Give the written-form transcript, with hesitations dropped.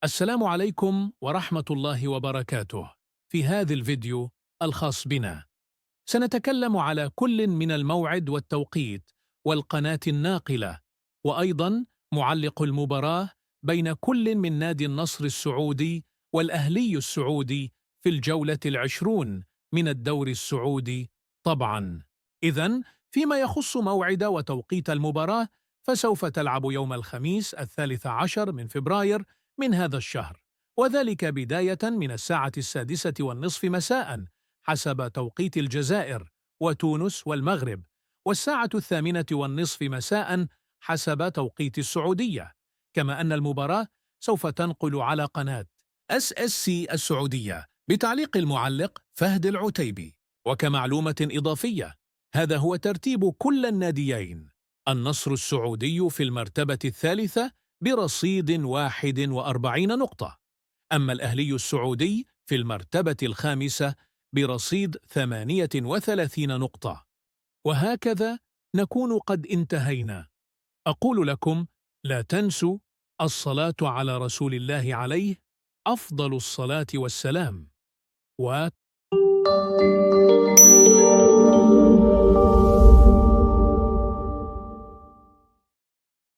السلام عليكم ورحمة الله وبركاته. في هذا الفيديو الخاص بنا سنتكلم على كل من الموعد والتوقيت والقناة الناقلة، وأيضا معلق المباراة بين كل من نادي النصر السعودي والأهلي السعودي في الجولة العشرون من الدوري السعودي طبعا. إذن فيما يخص موعد وتوقيت المباراة فسوف تلعب يوم الخميس 13 من فبراير من هذا الشهر، وذلك بداية من الساعة 6:30 مساء حسب توقيت الجزائر وتونس والمغرب، والساعة 8:30 مساء حسب توقيت السعودية. كما أن المباراة سوف تنقل على قناة SSC السعودية بتعليق المعلق فهد العتيبي. وكمعلومة إضافية، هذا هو ترتيب كل الناديين: النصر السعودي في المرتبة الثالثة برصيد 41 نقطة، أما الأهلي السعودي في المرتبة الخامسة برصيد 38 نقطة. وهكذا نكون قد انتهينا. أقول لكم لا تنسوا الصلاة على رسول الله عليه أفضل الصلاة والسلام.